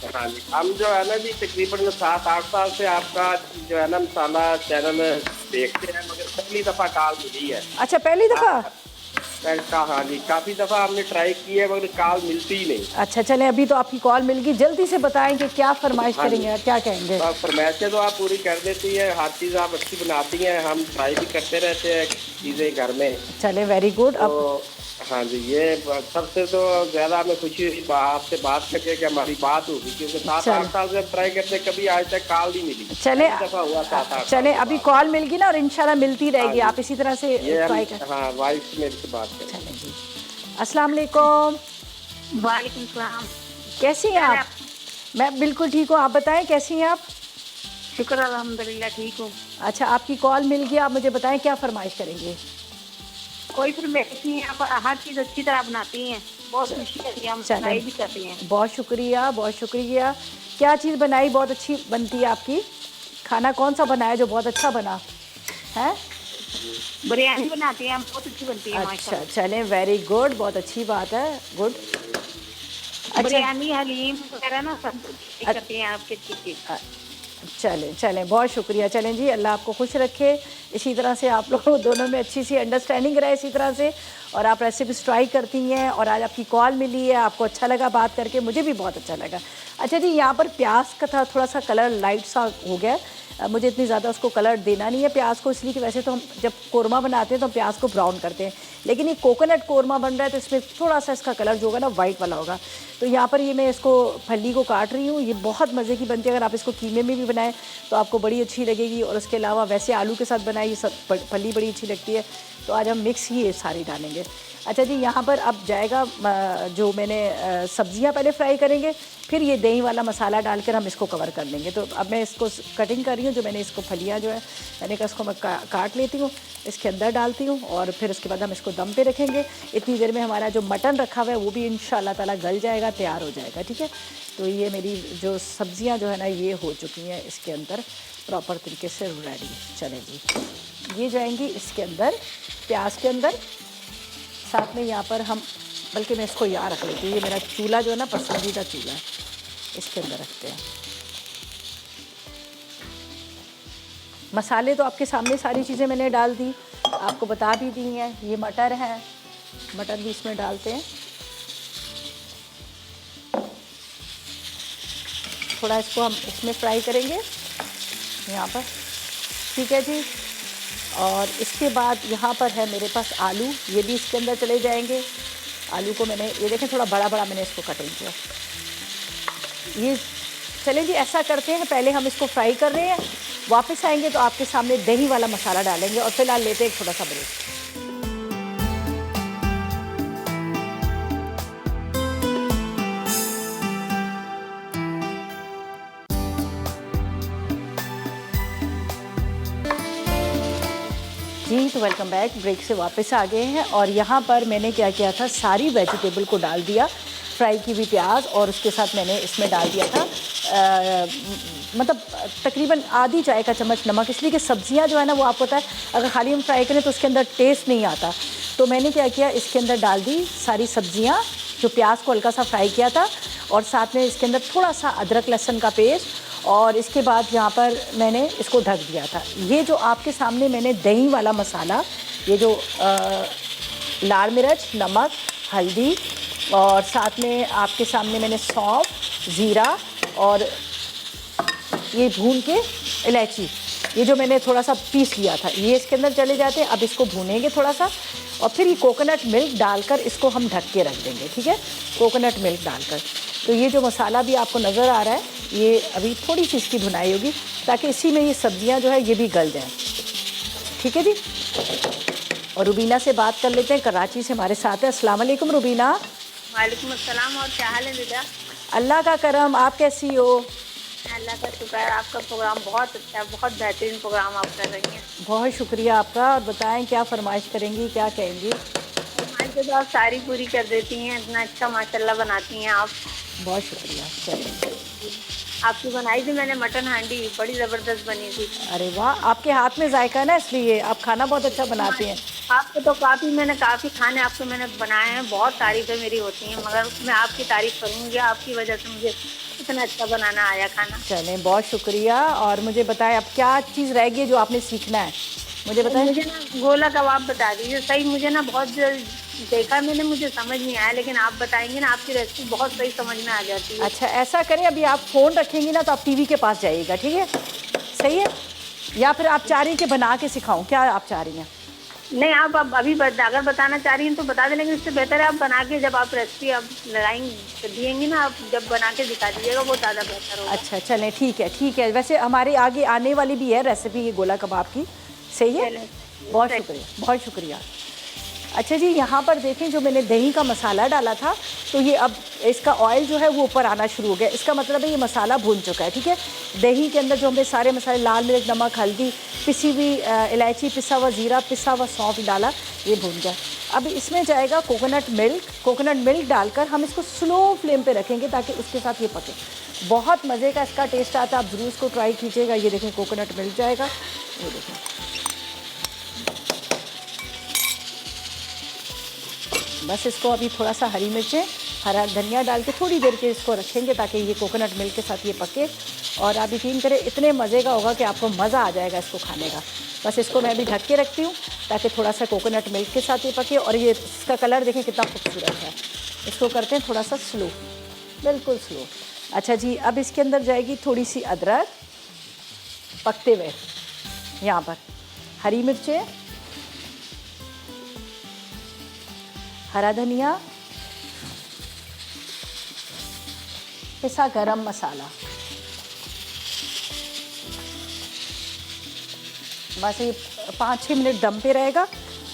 C: हाँ जी, हम जो है ना जी तकरीबन 7-8 साल से आपका जो है ना मसाला चैनल देखते हैं, मगर पहली दफ़ा कॉल मिली है।
A: अच्छा, पहली दफ़ा?
C: हाँ जी, काफ़ी दफ़ा हमने ट्राई की है मगर कॉल मिलती ही नहीं।
A: अच्छा, चलें, अभी तो आपकी कॉल मिल गई। जल्दी से बताएं कि क्या फरमाइश करेंगे, क्या कहेंगे?
C: तो फरमाइशें तो आप पूरी कर देती हैं, हर चीज़ आप अच्छी बनाती हैं, हम ट्राई भी करते रहते हैं चीज़ें घर में।
A: चले, वेरी गुड। अब
C: हाँ जी, ये सबसे तो ज़्यादा हमें खुशी हुई आपसे बात करके कि हमारी बात होगी, क्योंकि 7-8 साल से हम ट्राई करते, कभी आज तक कॉल नहीं मिली।
A: चले
C: पहली दफा हुआ 7-8
A: चले,
C: साल
A: अभी
C: बाद।
A: कॉल मिल गई ना, और इंशाल्लाह मिलती
C: हाँ
A: रहेगी।
C: जी,
A: आप इसी तरह से
C: ये
A: ट्राई कर।
C: हाँ, वाइफ मेरे से बात करें।
A: चलें जी। अस्सलाम वालेकुम।
D: वालेकुम सलाम।
A: कैसी हैं आप? मैं बिल्कुल ठीक हूँ, आप बताएं कैसी हैं आप?
D: शुक्र अल्हम्दुलिल्लाह ठीक हूँ।
A: अच्छा, आपकी कॉल मिल गई, आप मुझे बताएं क्या फरमाइश करेंगे?
D: कोई फरमाइश नहीं है, आप हर चीज़ अच्छी तरह बनाती हैं, बहुत खुशी है कि हम ट्राई भी करती हैं।
A: बहुत शुक्रिया, बहुत शुक्रिया। क्या चीज़ बनाई बहुत अच्छी बनती है आपकी? खाना कौन सा बनाया जो बहुत अच्छा बना है?
D: बिरयानी बनाती हैं हम, बहुत अच्छी बनती है
A: अच्छा,
D: माशाल्लाह।
A: चलें, वेरी गुड, बहुत अच्छी बात है, गुड। अच्छा,
D: बिरयानी हलीम वगैरह ना सब करती हैं आपके चीज़।
A: चलें चलें, बहुत शुक्रिया। चलें जी, अल्लाह आपको खुश रखे, इसी तरह से आप लोगों दोनों में अच्छी सी अंडरस्टैंडिंग रहे इसी तरह से, और आप रेसिपीज ट्राई करती हैं, और आज आपकी कॉल मिली है, आपको अच्छा लगा बात करके, मुझे भी बहुत अच्छा लगा। अच्छा जी, यहाँ पर प्याज का था थोड़ा सा कलर लाइट सा हो गया है, मुझे इतनी ज़्यादा उसको कलर देना नहीं है प्याज को, इसलिए कि वैसे तो हम जब कोरमा बनाते हैं तो प्याज को ब्राउन करते हैं, लेकिन ये कोकोनट कोरमा बन रहा है तो इसमें थोड़ा सा इसका कलर जो होगा ना वाइट वाला होगा। तो यहाँ पर ये मैं इसको फली को काट रही हूँ, ये बहुत मज़े की बनती है। अगर आप इसको कीमे में भी बनाएं तो आपको बड़ी अच्छी लगेगी, और उसके अलावा वैसे आलू के साथ बनाए ये सब फली बड़ी अच्छी लगती है। तो आज हम मिक्स ही ये सारी डालेंगे। अच्छा जी, यहाँ पर अब जाएगा जो मैंने सब्जियाँ पहले फ्राई करेंगे, फिर ये दही वाला मसाला डालकर हम इसको कवर कर लेंगे। तो अब मैं इसको कटिंग कर रही हूँ, जो मैंने इसको फलियाँ जो है मैंने कहा इसको मैं काट लेती हूँ, इसके अंदर डालती हूँ, और फिर उसके बाद हम इसको दम पे रखेंगे। इतनी देर में हमारा जो मटन रखा हुआ है वो भी इंशाल्लाह ताला गल जाएगा, तैयार हो जाएगा। ठीक है, तो ये मेरी जो सब्जियाँ जो है ना ये हो चुकी हैं इसके अंदर प्रॉपर तरीके से रेडी। चलें जी, ये जाएंगी इसके अंदर प्याज के अंदर, साथ में यहाँ पर हम, बल्कि मैं इसको यहाँ रख लेती हूँ, ये मेरा चूल्हा जो है ना पसंदीदा चूल्हा है, इसके अंदर रखते हैं। मसाले तो आपके सामने सारी चीज़ें मैंने डाल दी, आपको बता भी दी हैं। ये मटर है, मटर भी इसमें डालते हैं, थोड़ा इसको हम इसमें फ्राई करेंगे यहाँ पर। ठीक है जी, और इसके बाद यहाँ पर है मेरे पास आलू, ये भी इसके अंदर चले जाएंगे। आलू को मैंने, ये देखें थोड़ा बड़ा बड़ा मैंने इसको कटिंग किया। ये चलें जी, ऐसा करते हैं, पहले हम इसको फ्राई कर रहे हैं, वापस आएंगे तो आपके सामने दही वाला मसाला डालेंगे, और फिलहाल लेते हैं एक थोड़ा सा ब्रेक। जी, तो वेलकम बैक, ब्रेक से वापस आ गए हैं, और यहाँ पर मैंने क्या किया था, सारी वेजिटेबल को डाल दिया, फ्राई की हुई प्याज, और उसके साथ मैंने इसमें डाल दिया था मतलब तकरीबन आधी चाय का चम्मच नमक, इसलिए कि सब्जियां जो है ना वो आपको पता है अगर खाली हम फ्राई करें तो उसके अंदर टेस्ट नहीं आता। तो मैंने क्या किया, इसके अंदर डाल दी सारी सब्जियां, जो प्याज को हल्का सा फ्राई किया था, और साथ में इसके अंदर थोड़ा सा अदरक लहसुन का पेस्ट, और इसके बाद यहाँ पर मैंने इसको ढक दिया था। ये जो आपके सामने मैंने दही वाला मसाला, ये जो लाल मिर्च, नमक, हल्दी, और साथ में आपके सामने मैंने सौंफ, ज़ीरा, और ये भून के इलायची, ये जो मैंने थोड़ा सा पीस लिया था, ये इसके अंदर चले जाते हैं। अब इसको भूनेंगे थोड़ा सा, और फिर ये कोकोनट मिल्क डालकर इसको हम ढक के रख देंगे। ठीक है, कोकोनट मिल्क डालकर। तो ये जो मसाला भी आपको नज़र आ रहा है, ये अभी थोड़ी सी इसकी भुनाई होगी, ताकि इसी में ये सब्जियां जो है ये भी गल जाएं। ठीक है जी, और रुबीना से बात कर लेते हैं, कराची से हमारे साथ है। अस्सलाम वालेकुम रुबीना।
D: वालेकुम अस्सलाम, और क्या हाल है दीदा?
A: अल्लाह का करम, आप कैसी हो?
D: अल्लाह का शुक्र है, आपका प्रोग्राम बहुत अच्छा है, बहुत बेहतरीन प्रोग्राम आप कर रही हैं।
A: बहुत शुक्रिया आपका, और बताएं क्या फरमाइश करेंगी, क्या कहेंगी?
D: आज तो आप सारी पूरी कर देती हैं, इतना अच्छा माशाल्लाह बनाती हैं आप।
A: बहुत शुक्रिया। चलिए,
D: आपकी बनाई थी मैंने मटन हांडी, बड़ी ज़बरदस्त बनी थी।
A: अरे वाह, आपके हाथ में जायका ना, इसलिए आप खाना बहुत अच्छा बनाती हैं।
D: आपको तो मैंने काफ़ी खाने आपके मैंने बनाए हैं, बहुत तारीफ़ें मेरी होती हैं, मगर मैं आपकी तारीफ़ करूँगी, आपकी वजह से मुझे इतना अच्छा बनाना आया खाना।
A: चलें, बहुत शुक्रिया। और मुझे बताएं अब क्या चीज़ रह गई है जो आपने सीखना है, मुझे बताएं।
D: मुझे ना गोला कबाब बता दीजिए। सही, मुझे ना बहुत देखा मैंने, मुझे समझ नहीं आया, लेकिन आप बताएंगे ना, आपकी रेसिपी बहुत सही समझ में आ जाती है।
A: अच्छा, ऐसा करें, अभी आप फ़ोन रखेंगी ना तो आप टीवी के पास जाइएगा, ठीक है? सही है, या फिर आप चाह रही हैं कि बना के सिखाऊं, क्या आप चाह रही हैं?
D: नहीं, आप अब अभी अगर बताना चाह रही हैं तो बता दें, लेकिन इससे बेहतर है आप बना के जब आप रेसिपी आप लगाएंगी दिएंगी ना, आप जब बना के दिखा दीजिएगा, वो ज़्यादा बेहतर होगा।
A: अच्छा चलें, ठीक है ठीक है। वैसे हमारे आगे आने वाली भी है रेसिपी ये गोला कबाब की, सही है। बहुत शुक्रिया, बहुत शुक्रिया। अच्छा जी, यहाँ पर देखें जो मैंने दही का मसाला डाला था, तो ये अब इसका ऑयल जो है वो ऊपर आना शुरू हो गया। इसका मतलब है ये मसाला भून चुका है, ठीक है। दही के अंदर जो हमने सारे मसाले, लाल मिर्च, नमक, हल्दी, पिसी हुई इलायची, पिसा हुआ ज़ीरा, पिसा हुआ सौंफ डाला, ये भून गया। अब इसमें जाएगा कोकोनट मिल्क। कोकोनट मिल्क डालकर हम इसको स्लो फ्लेम पे रखेंगे ताकि उसके साथ ये पके। बहुत मज़े का इसका टेस्ट आता है, आप ज़रूर इसको ट्राई कीजिएगा। ये देखें कोकोनट मिल्क जाएगा, ये देखें। बस इसको अभी थोड़ा सा हरी मिर्चें, हरा धनिया डाल के थोड़ी देर के इसको रखेंगे ताकि ये कोकोनट मिल्क के साथ ये पके। और आप यकीन करें इतने मज़े का होगा कि आपको मज़ा आ जाएगा इसको खाने का। बस इसको मैं अभी ढक के रखती हूँ ताकि थोड़ा सा कोकोनट मिल्क के साथ ये पके। और ये इसका कलर देखें कितना खूबसूरत है। इसको करते हैं थोड़ा सा स्लो, बिल्कुल स्लो। अच्छा जी, अब इसके अंदर जाएगी थोड़ी सी अदरक पकते हुए, यहाँ पर हरी मिर्चें, हरा धनिया, पिसा गरम मसाला। बस ये 5-6 मिनट दम पे रहेगा,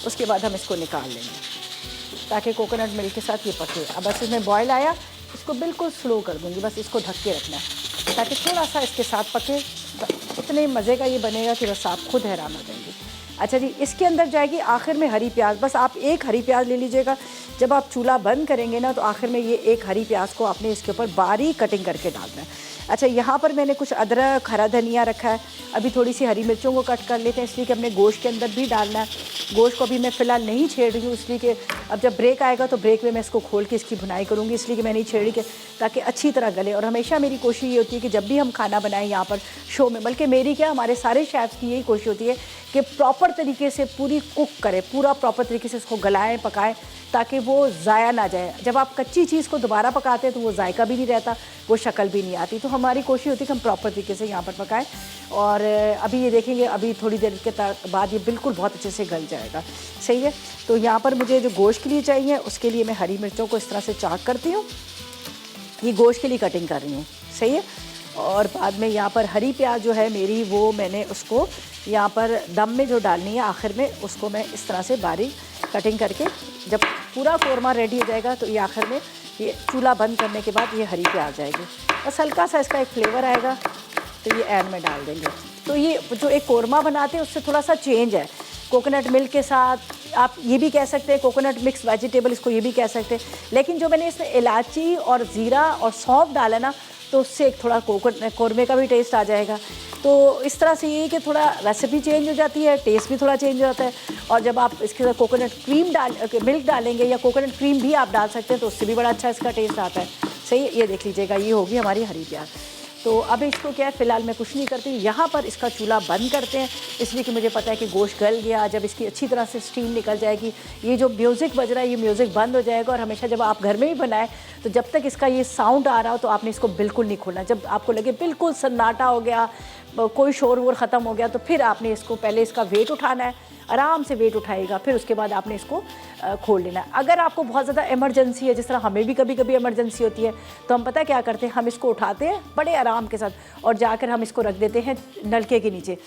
A: उसके बाद हम इसको निकाल लेंगे ताकि कोकोनट मिल्क के साथ ये पके। अब बस इसमें बॉयल आया, इसको बिल्कुल स्लो कर दूंगी। बस इसको ढक के रखना है ताकि थोड़ा सा इसके साथ पके। इतने मज़े का ये बनेगा कि बस आप खुद हैरान हो जाएंगे। अच्छा जी, इसके अंदर जाएगी आखिर में हरी प्याज। बस आप एक हरी प्याज ले लीजिएगा। जब आप चूल्हा बंद करेंगे ना, तो आखिर में ये एक हरी प्याज को आपने इसके ऊपर बारीक कटिंग करके डालना है। अच्छा, यहाँ पर मैंने कुछ अदरक, हरा धनिया रखा है। अभी थोड़ी सी हरी मिर्चों को कट कर लेते हैं, इसलिए कि हमने गोश्त के अंदर भी डालना है। गोश्त को अभी मैं फ़िलहाल नहीं छेड़ रही हूँ, इसलिए कि अब जब ब्रेक आएगा तो ब्रेक में मैं इसको खोल के इसकी भुनाई करूँगी, इसलिए कि मैं नहीं छेड़ रही, ताकि अच्छी तरह गले। और हमेशा मेरी कोशिश ये होती है कि जब भी हम खाना बनाएं यहाँ पर शो में, बल्कि मेरी क्या, हमारे सारे शेफ़्स की यही कोशिश होती है कि प्रॉपर तरीके से पूरी कुक करें, पूरा प्रॉपर तरीके से इसको गलाएं, पकाएं, ताकि वो ज़ाया ना जाए। जब आप कच्ची चीज़ को दोबारा पकाते हैं तो वो जायका भी नहीं रहता, वो शक्ल भी नहीं आती। तो हमारी कोशिश होती है कि हम प्रॉपर तरीके से यहाँ पर पकाएं। और अभी ये देखेंगे, अभी थोड़ी देर के बाद ये बिल्कुल बहुत अच्छे से गल जाएगा, सही है। तो यहाँ पर मुझे जो गोश्त के लिए चाहिए, उसके लिए मैं हरी मिर्चों को इस तरह से चाक करती हूँ। ये गोश्त के लिए कटिंग कर रही हूँ, सही है। और बाद में यहाँ पर हरी प्याज जो है मेरी, वो मैंने उसको यहाँ पर दम में जो डालनी है आखिर में, उसको मैं इस तरह से बारीक कटिंग करके, जब पूरा कौरमा रेडी हो जाएगा तो ये आखिर में, ये चूल्हा बंद करने के बाद ये हरी प्याज जाएगी। बस हल्का सा इसका एक फ्लेवर आएगा तो ये एंड में डाल देंगे। तो ये जो एक कौरमा बनाते हैं उससे थोड़ा सा चेंज है। कोकोनट मिल्क के साथ आप ये भी कह सकते हैं कोकोनट मिक्स वेजिटेबल, इसको ये भी कह सकते हैं। लेकिन जो मैंने इसमें इलायची और ज़ीरा और सौंफ डाला ना, तो उससे एक थोड़ा कौरमे का भी टेस्ट आ जाएगा। तो इस तरह से ये कि थोड़ा रेसिपी चेंज हो जाती है, टेस्ट भी थोड़ा चेंज हो जाता है। और जब आप इसके साथ कोकोनट क्रीम मिल्क डालेंगे, या कोकोनट क्रीम भी आप डाल सकते हैं, तो उससे भी बड़ा अच्छा इसका टेस्ट आता है, सही है। ये देख लीजिएगा, ये होगी हमारी हरी प्याज। तो अब इसको क्या है, फ़िलहाल मैं कुछ नहीं करती, यहाँ पर इसका चूल्हा बंद करते हैं, इसलिए कि मुझे पता है कि गोश्त गल गया। जब इसकी अच्छी तरह से स्टीम निकल जाएगी, ये जो म्यूज़िक बज रहा है, ये म्यूज़िक बंद हो जाएगा। और हमेशा जब आप घर में भी बनाएं, तो जब तक इसका ये साउंड आ रहा हो, तो आपने इसको बिल्कुल नहीं खोलना। जब आपको लगे बिल्कुल सन्नाटा हो गया, कोई शोर वोर ख़त्म हो गया, तो फिर आपने इसको पहले इसका वेट उठाना है, आराम से वेट उठाएगा, फिर उसके बाद आपने इसको खोल लेना है। अगर आपको बहुत ज़्यादा इमरजेंसी है, जिस तरह हमें भी कभी कभी इमरजेंसी होती है, तो हम पता है क्या करते हैं, हम इसको उठाते हैं बड़े आराम के साथ और जाकर हम इसको रख देते हैं नलके के नीचे।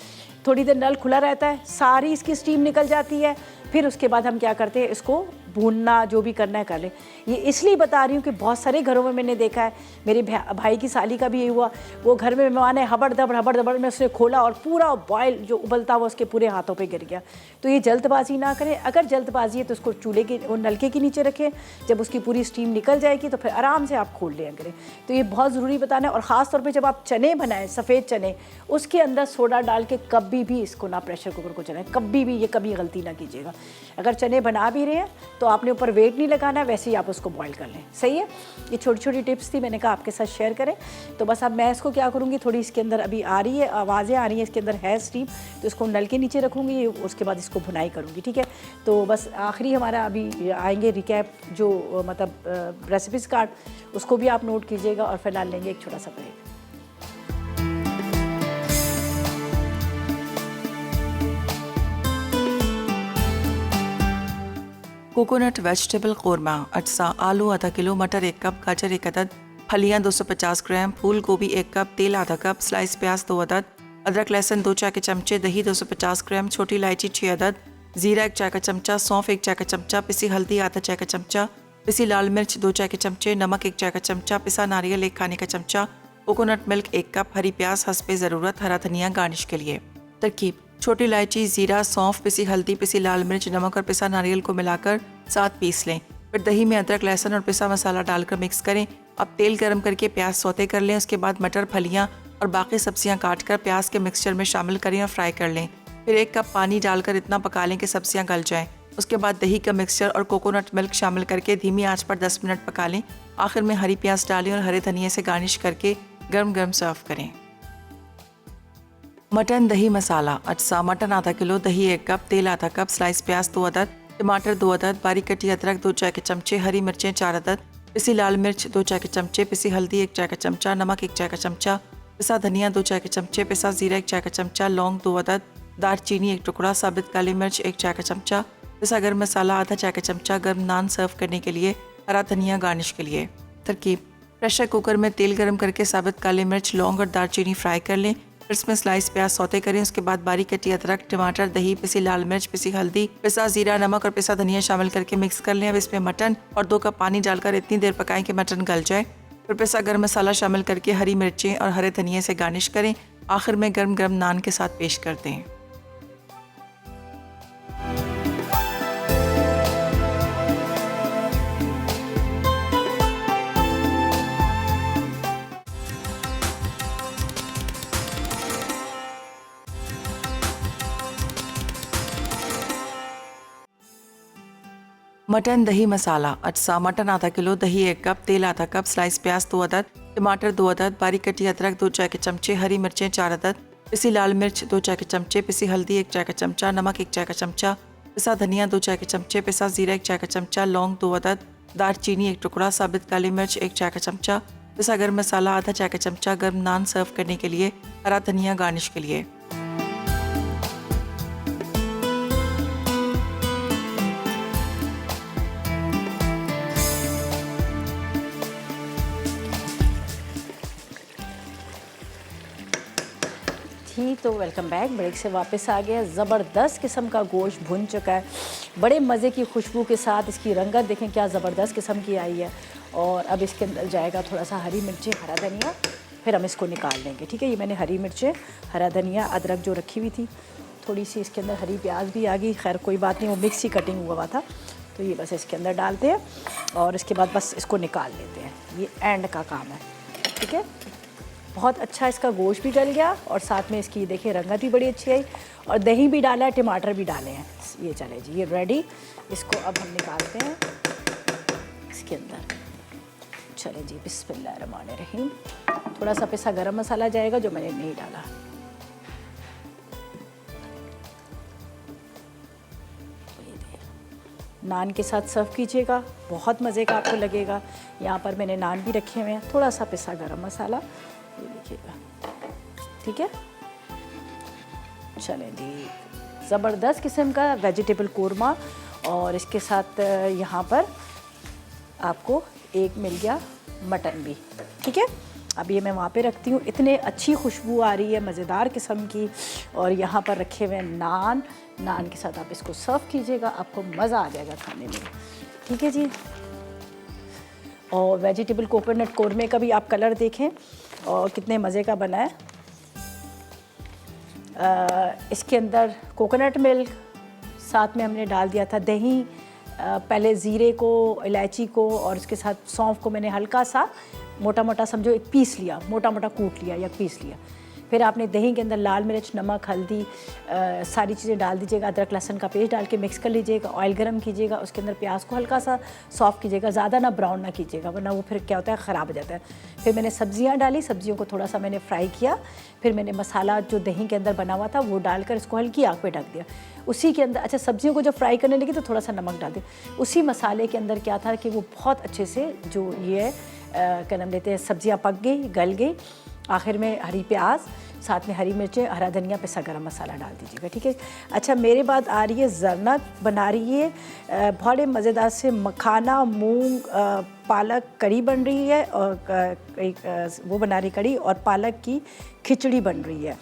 A: थोड़ी देर नल खुला रहता है, सारी इसकी स्टीम निकल जाती है। फिर उसके बाद हम क्या करते हैं, इसको भूनना जो भी करना है कर लें। ये इसलिए बता रही हूँ कि बहुत सारे घरों में मैंने देखा है, मेरे भाई की साली का भी ये हुआ, वो घर में मेहमान है, हबड़ दबड़ में उसने खोला और पूरा बॉयल जो उबलता हुआ उसके पूरे हाथों पे गिर गया। तो ये जल्दबाजी ना करें। अगर जल्दबाजी है तो उसको चूल्हे के नलके के नीचे रखें, जब उसकी पूरी स्टीम निकल जाएगी तो फिर आराम से आप खोल लिया करें। तो ये बहुत ज़रूरी बताना है। और ख़ास तौर पर जब आप चने बनाएं, सफ़ेद चने, उसके अंदर सोडा डाल के कभी भी इसको ना प्रेशर कुकर को चलाएं, कभी भी, ये कभी गलती ना कीजिएगा। अगर चने बना भी रहे हैं तो आपने ऊपर वेट नहीं लगाना, वैसे ही आप उसको बॉईल कर लें, सही है। ये छोटी छोटी टिप्स थी, मैंने कहा आपके साथ शेयर करें। तो बस अब मैं इसको क्या करूँगी, थोड़ी इसके अंदर अभी आ रही है, आवाज़ें आ रही हैं, इसके अंदर है स्टीम, तो इसको नल के नीचे रखूँगी, उसके बाद इसको भुनाई करूँगी, ठीक है। तो बस आखिरी हमारा अभी आएंगे रिकैप, जो मतलब रेसिपीज़ कार्ड, उसको भी आप नोट कीजिएगा। और फिलहाल लेंगे एक छोटा सा ब्रेक।
E: कोकोनट वेजिटेबल कौरमा अज्जा, आलू आधा किलो, मटर 1 कप, गाजर 1 अदद, फलियाँ 250 ग्राम, फूल गोभी 1 कप, तेल आधा कप, स्लाइस प्याज 2 अदद, अदरक लहसुन 2 चाय के चमचे, दही 250 ग्राम, छोटी इलायची 6 अदद, जीरा 1 चाय का चमचा, सौंफ 1 चाय का चमचा, पिसी हल्दी आधा चाय का चमचा, पिसी लाल मिर्च 2 चाय के चमचे, नमक 1 चाय का चमचा, पिसा नारियल 1 खाने का चमचा, कोकोनट मिल्क 1 कप, हरी प्याज हस्बे ज़रूरत, हरा धनिया गार्निश के लिए। तरकीब: छोटी इलायची, जीरा, सौंफ, पिसी हल्दी, पिसी लाल मिर्च, नमक और पिसा नारियल को मिलाकर साथ पीस लें। फिर दही में अदरक लहसुन और पिसा मसाला डालकर मिक्स करें। अब तेल गर्म करके प्याज सौते कर लें। उसके बाद मटर, फलियाँ और बाकी सब्जियाँ काटकर प्याज के मिक्सचर में शामिल करें और फ्राई कर लें। फिर 1 कप पानी डालकर इतना पका लें कि सब्जियाँ गल जाएँ। उसके बाद दही का मिक्सचर और कोकोनट मिल्क शामिल करके धीमी आंच पर 10 मिनट पका लें। आखिर में हरी प्याज डालें और हरे धनिया से गार्निश करके गर्म गर्म सर्व करें। मटन दही मसाला अज्जा, मटन आधा किलो, दही 1 कप, तेल आधा कप, स्लाइस प्याज 2 अदद, टमाटर 2 अदद, बारीक कटी अदरक 2 चाय के चमचे, हरी मिर्चें 4 अदद, पिसी लाल मिर्च 2 चाय के चमचे, पिसी हल्दी 1 चाय का चमचा, नमक 1 चाय का चमचा, पिसा धनिया 2 चाय के चमचे, पिसा जीरा 1 चाय का चमचा, लौंग 2 अदद, दालचीनी 1 टुकड़ा, साबित काली मिर्च 1 चाय का चमचा, पिसा गर्म मसाला आधा चाय का चमचा, गर्म नान सर्व करने के लिए, हरा धनिया गार्निश के लिए। तरकीब: प्रेशर कुकर में तेल गर्म करके साबित काली मिर्च, लौंग और दालचीनी फ्राई कर लें। फिर इसमें स्लाइस प्याज सौते करें। उसके बाद बारीक कटी अदरक, टमाटर, दही, पिसी लाल मिर्च, पिसी हल्दी, पिसा जीरा, नमक और पिसा धनिया शामिल करके मिक्स कर लें। अब इसमें मटन और 2 कप पानी डालकर इतनी देर पकाएं कि मटन गल जाए। फिर पिसा गर्म मसाला शामिल करके हरी मिर्चें और हरे धनिया से गार्निश करें। आखिर में गर्म गर्म नान के साथ पेश कर दें। मटन दही मसाला अज्जा, मटन आधा किलो, दही 1 कप, तेल आधा कप, स्लाइस प्याज 2 अदद, टमाटर 2 अदद, बारीक कटी अदरक 2 चाय के चमचे, हरी मिर्चें 4 अदद, पिसी लाल मिर्च 2 चाय के चमचे, पिसी हल्दी 1 चाय का चमचा, नमक 1 चाय का चमचा, पिसा धनिया 2 चाय के चमचे, पिसा जीरा 1 चाय का चमचा, लौंग 2 अदद, दालचीनी 1 टुकड़ा, साबित काली मिर्च 1 चाय का चमचा, पिसा गर्म मसाला आधा चाय का चमचा, गर्म नान सर्व करने के लिए, हरा धनिया गार्निश के लिए।
A: तो वेलकम बैक। ब्रेक से वापस आ गया। ज़बरदस्त किस्म का गोश्त भुन चुका है, बड़े मज़े की खुशबू के साथ। इसकी रंगत देखें क्या ज़बरदस्त किस्म की आई है। और अब इसके अंदर जाएगा थोड़ा सा हरी मिर्चें, हरा धनिया, फिर हम इसको निकाल लेंगे। ठीक है, ये मैंने हरी मिर्चें, हरा धनिया, अदरक जो रखी हुई थी, थोड़ी सी इसके अंदर हरी प्याज भी आ गई। खैर कोई बात नहीं, वो मिक्स ही कटिंग हुआ था, तो ये बस इसके अंदर डालते हैं और इसके बाद बस इसको निकाल लेते हैं। ये एंड का काम है। ठीक है, बहुत अच्छा इसका गोश्त भी डल गया और साथ में इसकी देखिए रंगत भी बड़ी अच्छी आई और दही भी डाला है, टमाटर भी डाले हैं। ये चले जी, ये रेडी। इसको अब हम निकालते हैं इसके अंदर। चले जी, बिस्मिल्लाहिर्रहमानिर्रहीम। थोड़ा सा पिसा गरम मसाला जाएगा जो मैंने नहीं डाला। नान के साथ सर्व कीजिएगा, बहुत मज़े का आपको लगेगा। यहाँ पर मैंने नान भी रखे हुए हैं, थोड़ा सा पिसा गरम मसाला, ये देखिएगा। ठीक है, चलें जी, ज़बरदस्त किस्म का वेजिटेबल कौरमा। और इसके साथ यहाँ पर आपको एक मिल गया मटन भी। ठीक है, अब ये मैं वहाँ पे रखती हूँ। इतने अच्छी खुशबू आ रही है, मज़ेदार किस्म की। और यहाँ पर रखे हुए नान, नान के साथ आप इसको सर्व कीजिएगा, आपको मज़ा आ जाएगा खाने में। ठीक है जी। और वेजिटेबल कोकोनट कौरमे का भी आप कलर देखें और कितने मज़े का बना है। इसके अंदर कोकोनट मिल्क, साथ में हमने डाल दिया था दही, पहले ज़ीरे को, इलायची को और इसके साथ सौंफ को मैंने हल्का सा मोटा मोटा समझो एक पीस लिया, मोटा मोटा कूट लिया या पीस लिया। फिर आपने दही के अंदर लाल मिर्च, नमक, हल्दी, सारी चीज़ें डाल दीजिएगा। अदरक लहसुन का पेस्ट डाल के मिक्स कर लीजिएगा। ऑयल गरम कीजिएगा, उसके अंदर प्याज को हल्का सा सॉफ्ट कीजिएगा, ज़्यादा ना ब्राउन ना कीजिएगा वरना वो फिर क्या होता है, ख़राब हो जाता है। फिर मैंने सब्जियां डाली, सब्जियों को थोड़ा सा मैंने फ्राई किया। फिर मैंने मसाला जो दही के अंदर बना हुआ था वो डालकर इसको हल्की आग पे ढक दिया। उसी के अंदर सब्जियों को जब फ्राई करने लगी तो थोड़ा सा नमक डाल दिया। उसी मसाले के अंदर क्या था कि वो बहुत अच्छे से जो ये क्या नाम लेते हैं, सब्जियाँ पक गई, गल गई। आखिर में हरी प्याज, साथ में हरी मिर्चें, हरा धनिया, पिसा गरम मसाला डाल दीजिएगा, ठीक है। अच्छा, मेरे बाद आ रही है ज़रनत, बना रही है बड़े मज़ेदार से मखाना मूंग पालक कड़ी बन रही है, और वो बना रही कड़ी और पालक की खिचड़ी बन रही है।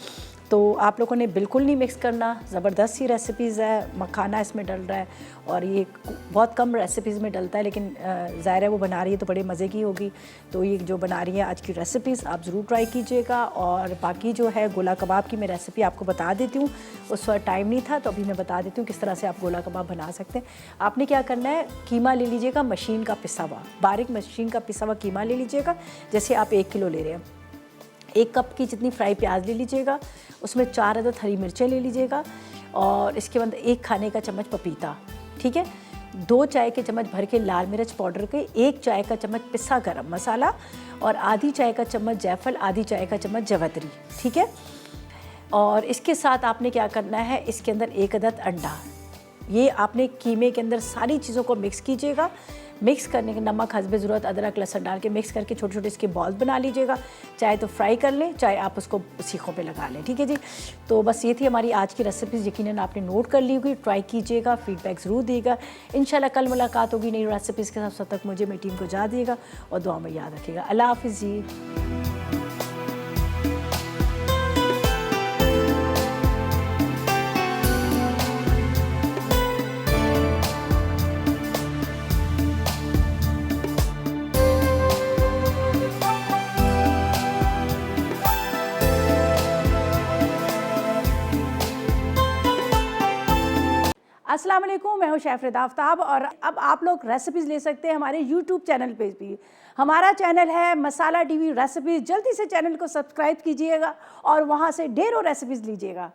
A: तो आप लोगों ने बिल्कुल नहीं मिक्स करना, ज़बरदस्त सी रेसिपीज़ है। मखाना इसमें डल रहा है और ये बहुत कम रेसिपीज़ में डलता है, लेकिन ज़ाहिर है वो बना रही है तो बड़े मज़े की होगी। तो ये जो बना रही है आज की रेसिपीज़ आप ज़रूर ट्राई कीजिएगा। और बाकी जो है गोला कबाब की मैं रेसिपी आपको बता देती हूँ, उस वक्त टाइम नहीं था तो अभी मैं बता देती हूँ किस तरह से आप गोला कबाब बना सकते हैं। आपने क्या करना है, कीमा ले लीजिएगा मशीन का पिसा हुआ, बारीक मशीन का पिसा हुआ कीमा ले लीजिएगा। जैसे आप 1 किलो ले रहे हैं, 1 कप की जितनी फ्राई प्याज ले लीजिएगा, उसमें 4 अदद हरी मिर्चें ले लीजिएगा, और इसके बाद 1 खाने का चम्मच पपीता, ठीक है। 2 चाय के चम्मच भर के लाल मिर्च पाउडर के, 1 चाय का चम्मच पिसा गरम मसाला, और आधी चाय का चम्मच जायफल, आधी चाय का चम्मच जवैत्री, ठीक है। और इसके साथ आपने क्या करना है, इसके अंदर 1 अदद अंडा, ये आपने कीमे के अंदर सारी चीज़ों को मिक्स कीजिएगा। मिक्स करने के नमक हस्बे ज़रूरत, अदरक लहसुन डाल के मिक्स करके छोटे छोटे इसके बॉल्स बना लीजिएगा। चाहे तो फ्राई कर लें, चाहे आप उसको सीखों पे लगा लें, ठीक है जी। तो बस ये थी हमारी आज की रेसिपीज़, यकीनन आपने नोट कर ली होगी, ट्राई कीजिएगा, फीडबैक ज़रूर दिएगा। इंशाल्लाह कल मुलाकात होगी नई रेसिपीज़ के साथ। तब तक मुझे मेरी टीम को जा दिएगा और दुआ में याद रखिएगा। अल्लाह हाफिज़ जी। अस्सलाम वालेकुम, मैं हूँ शेफ आफ्ताब, और अब आप लोग रेसिपीज़ ले सकते हैं हमारे यूट्यूब चैनल पे भी। हमारा चैनल है मसाला टीवी रेसिपीज़। जल्दी से चैनल को सब्सक्राइब कीजिएगा और वहाँ से ढेरों रेसिपीज़ लीजिएगा।